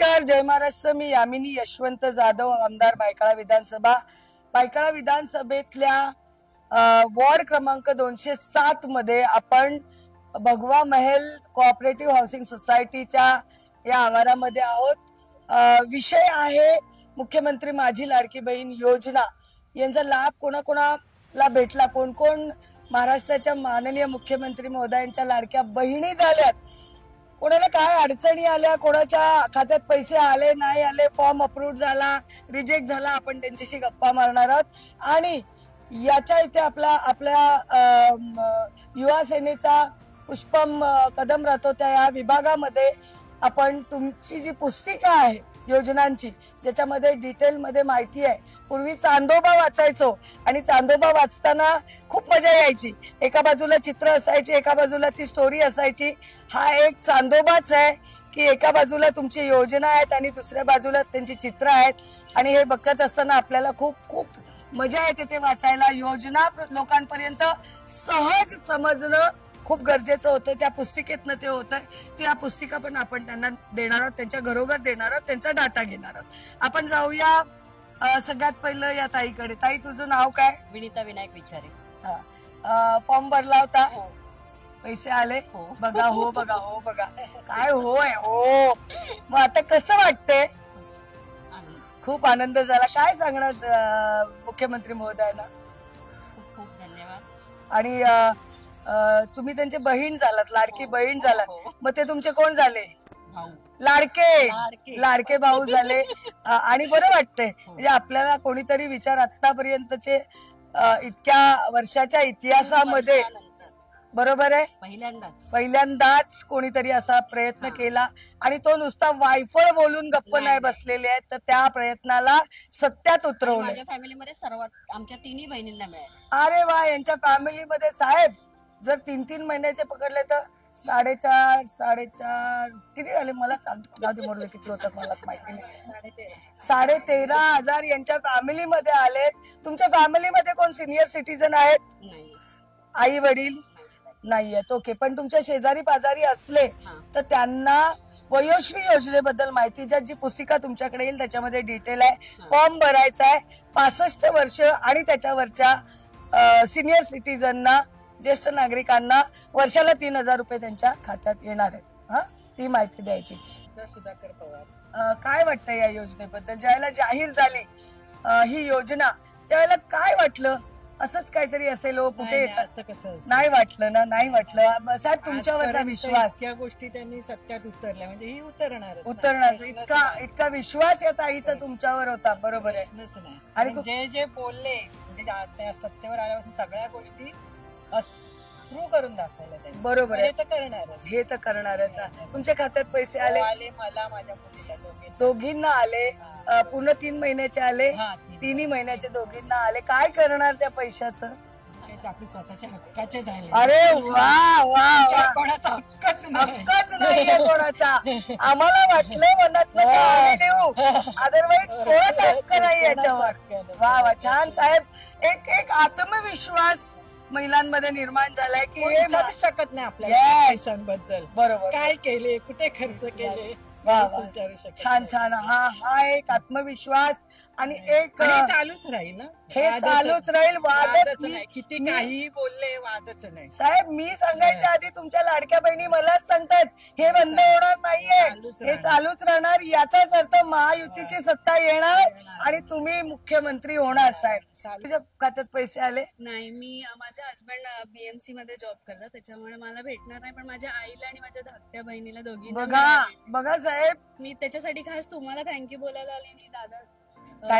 नमस्कार, जय महाराष्ट्र. मी यामिनी यशवंत जाधव, आमदार बायकाळा विधानसभा. बायकाळा विधानसभेतल्या वॉर्ड क्रमांक 207 मध्ये आपण भगवा महल कोऑपरेटिव्ह हाऊसिंग सोसायटीच्या या आवारामध्ये आहोत. विषय आहे मुख्यमंत्री माझी लाडकी बहीण योजना. यांचा लाभ कोणाकोणाला भेटला, कोण कोण महाराष्ट्राच्या माननीय मुख्यमंत्री महोदयांच्या लाडक्या बहिणी झाल्यात, कोणाला काय अडचणी आल्या, कोणाच्या खात्यात पैसे आले नाही आले, फॉर्म अप्रूव्ह झाला, रिजेक्ट झाला, आपण त्यांच्याशी गप्पा मारणार आहोत. आणि याच्या इथे आपल्या युवा सेनेचा पुष्पम कदम राहतो या विभागामध्ये आपण तुमची जी पुस्तिका आहे योजनांची, ज्याच्यामध्ये डिटेल मध्ये माहिती आहे. पूर्वी चांदोबा वाचायचो आणि चांदोबा वाचताना खूप मजा यायची. एका बाजूला चित्र असायची, एका बाजूला ती स्टोरी असायची. हा एक चांदोबाच आहे की एका बाजूला तुमची योजना आहेत आणि दुसऱ्या बाजूला त्यांची चित्र आहेत. आणि हे बघत असताना आपल्याला खूप खूप मजा येते ते वाचायला. योजना लोकांपर्यंत सहज समजणं खूप गरजेचं होतं. त्या पुस्तिकेतनं ते होतं. त्या पुस्तिका पण आपण त्यांना देणार आहोत, त्यांच्या घरोघर देणार आहोत, त्यांचा डाटा घेणार आहोत. आपण जाऊया सगळ्यात पहिलं या ताईकडे. ताई, तुझं नाव काय? विनीता विनायक विचारे. फॉर्म भरला होता, पैसे आले? बघा हो, बघा हो, बघा काय होय हो. मग आता कसं वाटतंय? खूप आनंद झाला. काय सांगणार मुख्यमंत्री महोदयांना? खूप खूप धन्यवाद. आणि तुम्ही त्यांचे बहीण झालात, लाडकी बहीण झालात. मग ते तुमचे कोण झाले? लाडके भाऊ झाले. आणि बरं वाटतंय म्हणजे आपल्याला कोणीतरी विचार आतापर्यंतचे इतक्या वर्षाच्या इतिहासामध्ये, बरोबर आहे, पहिल्यांदाच कोणीतरी असा प्रयत्न केला. आणि तो नुसता वायफळ बोलून गप्प नाही बसलेले आहेत, तर त्या प्रयत्नाला सत्यात उतरवलं. माझ्या फॅमिलीमध्ये सर्वात आमच्या तिन्ही बहिणींना मिळाले. अरे वा. यांच्या फॅमिलीमध्ये साहेब जर 3-3 महिन्याचे पकडले तर 4.5 किती झाले मला सांगतो, किती होतात मला माहिती नाही. 13,500 यांच्या फॅमिलीमध्ये आलेत. तुमच्या फॅमिलीमध्ये कोण सिनियर सिटीजन आहेत? आई वडील नाही आहेत. ओके. पण तुमच्या शेजारी पाजारी असले तर त्यांना वयोश्री योजनेबद्दल माहिती, जी पुस्तिका तुमच्याकडे येईल त्याच्यामध्ये डिटेल आहे. फॉर्म भरायचा आहे. 65 वर्ष आणि त्याच्यावरच्या सिनियर सिटीजनना, ज्येष्ठ नागरिकांना वर्षाला 3,000 रुपये त्यांच्या खात्यात येणार आहे. ती माहिती द्यायची. सुधाकर पवार, काय वाटतं या योजनेबद्दल? ज्यावेळेला जाहीर झाली ही योजना त्यावेळेला काय वाटलं? असंच काहीतरी असेल हो, कुठे असं कसं नाही वाटलं ना? नाही वाटलं साहेब. तुमच्यावरचा विश्वास, या गोष्टी त्यांनी सत्यात उतरल्या म्हणजे ही उतरणार इतका विश्वास या ताईचा तुमच्यावर होता. बरोबर आहे. आणि जे बोलले म्हणजे त्या सत्तेवर आल्यापासून सगळ्या गोष्टी प्रूव्ह करून दाखवलं त्यांनी. बरोबर आहे. हे तर करणारच. तुमच्या खात्यात पैसे आले? मला, माझ्या मुलीला दोघींना आले. पूर्ण 3 महिन्याचे आले? 3 महिन्याचे दोघींना आले. काय करणार त्या पैशाचं? आपले स्वतःच्या हक्काचे झाले. अरे वा वा. कोणाचा हक्कच नाहीये कोणाचा. आम्हाला वाटलं मनात देऊ, अदरवाईज कोणाचा हक्क नाही याच्यावर. वा वा, छान साहेब. एक आत्मविश्वास महिलांमध्ये निर्माण झालाय की हे शकत नाही आपल्या पैशांबद्दल. बरोबर. काय केले, कुठे खर्च केले. छान छान. हा एक आत्मविश्वास आणि एक चालूच राहील ना. हे चालूच राहील. वादच नाही. किती काही बोलले, वादच नाही. साहेब, मी सांगायच्या आधी तुमच्या लाडक्या बहिणी मलाच सांगतात हे बंद होणार नाहीये, हे चालूच राहणार. याचाच अर्थ महायुतीची सत्ता येणार आणि तुम्ही मुख्यमंत्री होणार. साहेब, तुझ्या खात्यात पैसे आले? नाही, मी माझ्या हसबंड बीएमसी मध्ये जॉब करतात, त्याच्यामुळे मला भेटणार नाही. पण माझ्या आईला आणि माझ्या धाकट्या बहिणीला दोघींना बघा साहेब, मी त्याच्यासाठी खास तुम्हाला थँक्यू बोलायला आली आणि दादा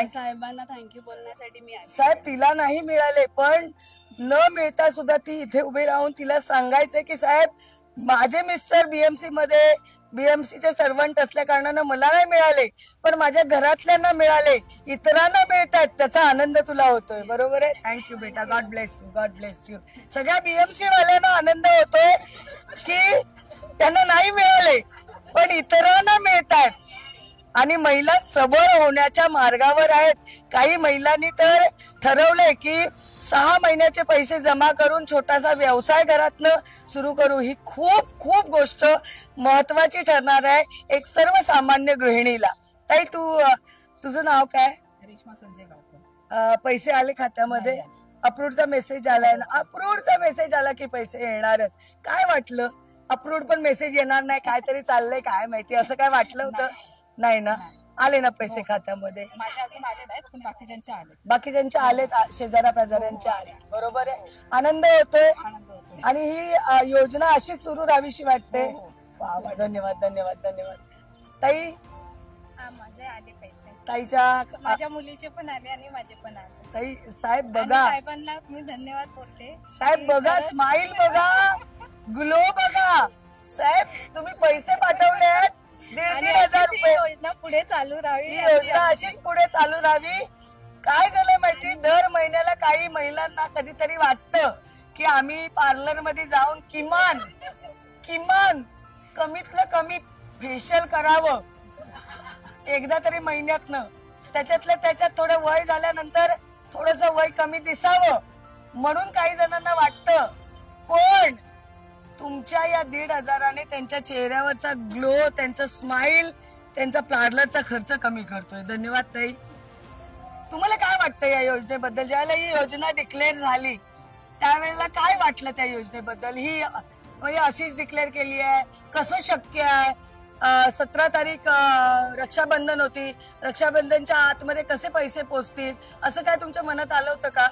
साहेबांना थँक्यू बोलण्यासाठी मी आले. साहेब, तिला नाही मिळाले, पण न मिळता सुद्धा ती इथे उभी राहून तिला सांगायचंय की साहेब, माझे मिस्टर बीएमसीचे सर्वंट असल्या कारणानं मला नाही मिळाले, पण माझ्या घरातल्यांना मिळाले, इतरांना मिळतात, त्याचा आनंद तुला होतोय. बरोबर आहे. थँक्यू बेटा. God bless you. God bless you. सगळ्या बीएमसी वाल्यांना आनंद होतोय की त्यांना नाही मिळाले पण इतरांना मिळतात. आणि महिला सबळ होण्याच्या मार्गावर आहेत. काही महिलांनी तर ठरवलंय की 6 महिन्याचे पैसे जमा करून छोटासा व्यवसाय घरातनं सुरू करू, ही खूप खूप गोष्ट महत्वाची ठरणार आहे एक सर्वसामान्य गृहिणीला. ताई तुझं नाव काय? रेश्मा संजय गावकर. पैसे आले खात्यामध्ये? अप्रूव्हचा मेसेज आलाय ना? अप्रूव्हचा मेसेज आला की पैसे येणारच. काय वाटलं? अप्रूव्ह पण मेसेज येणार नाही, काहीतरी चाललंय काय माहिती, असं काय वाटलं होतं? नाही ना? आले ना पैसे खात्यामध्ये? माझे अजून आले नाहीत पण बाकीच्यांचे आले. बाकीच्यांचे आलेत, शेजाऱ्या पाजाऱ्यांचे आले. बरोबर आहे, आनंद होतोय. आनंद होतो. आणि ही योजना अशीच सुरू राहावीशी वाटते. वा वा, धन्यवाद धन्यवाद धन्यवाद. ताई माझे आले पैसे, ताईच्या माझ्या मुलीचे पण आले आणि माझे पण आले. ताई साहेब आणि बघा, साहेबांना तुम्ही धन्यवाद बोलते. साहेब बघा, स्माइल बघा, ग्लो बघा. साहेब तुम्ही पैसे पाठवले आहेत आणि 1,500 अशीच ही रुपये. योजना पुढे चालू राहावी. ही योजना अशीच पुढे चालू राहावी. काय झालंय माहिती, दर महिन्याला काही महिलांना कधीतरी वाटतं की आम्ही पार्लर मध्ये जाऊन किमान कमीतलं कमी फेशियल करावं एकदा तरी महिन्यातनं. त्याच्यातल्या त्याच्यात थोडं वय झाल्यानंतर थोडस वय कमी दिसावं म्हणून काही जणांना वाटतं. पण तुमच्या या 1,500ने त्यांच्या चेहऱ्यावरचा ग्लो, त्यांचा स्माइल, त्यांचा पार्लरचा खर्च कमी करतोय. धन्यवाद ताई. तुम्हाला काय वाटतं या योजनेबद्दल? ज्यावेळेला ही योजना डिक्लेअर झाली त्यावेळेला काय वाटलं त्या योजनेबद्दल? ही म्हणजे अशीच डिक्लेअर केली आहे, कसं शक्य आहे? 17 तारीख रक्षाबंधन होती, रक्षाबंधनच्या आतमध्ये कसे पैसे पोचतील, असं काय तुमच्या मनात आलं होतं का?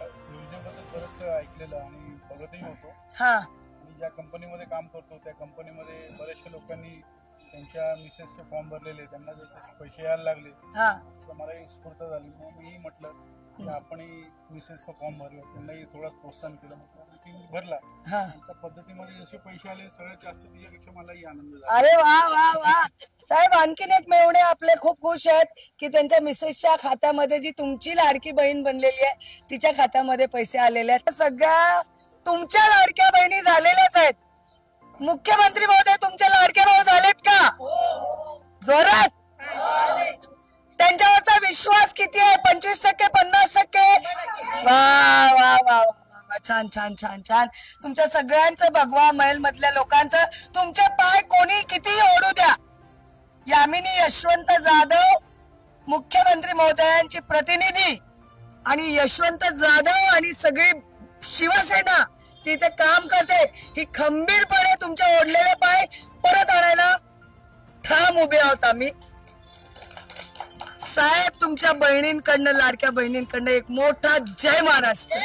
योजनेबद्दल बरंच ऐकलेलं आणि बघतही होतो. हा, मी ज्या कंपनीमध्ये काम करतो त्या कंपनीमध्ये बऱ्याचशा लोकांनी त्यांच्या मिसेसचे फॉर्म भरलेले, त्यांना जसे पैसे यायला लागले हा, तर मलाही स्फूर्त झाली. मग मीही म्हटलं की आपणही मिसेसचा फॉर्म भरूया, त्यांनाही थोडं प्रोत्साहन केलं. म्हटलं की मी भरला. हा. त्या पद्धतीमध्ये जसे पैसे आले सगळ्यात जास्त तुझ्यापेक्षा मलाही आनंद झाला. अरे वा वा वा. साहेब आणखीन एक मेवणे आपले खूप खुश आहेत की त्यांच्या मिसेसच्या खात्यामध्ये जी तुमची लाडकी बहीण बनलेली आहे तिच्या खात्यामध्ये पैसे आलेले आहेत. सगळ्या तुमच्या लाडक्या बहिणी झालेल्याच आहेत. मुख्यमंत्री महोदय तुमचे लाडके भाऊ झालेत का? जोरात. त्यांच्यावरचा विश्वास किती आहे? 25%, 50%? वा वा वा वा, छान छान छान छान. तुमच्या सगळ्यांचं भगवा महल मधल्या लोकांचं तुमचे पाय कोणी किती ओढू द्या, यामिनी यशवंत जाधव मुख्यमंत्री महोदयांची प्रतिनिधी आणि यशवंत जाधव आणि सगळी शिवसेना तिथे काम करते, ही खंबीरपणे तुमचे ओढलेले पाय परत आणायला ठाम उभे आहोत आम्ही. साहेब तुमच्या बहिणींकडनं, लाडक्या बहिणींकडनं एक मोठा जय महाराष्ट्र.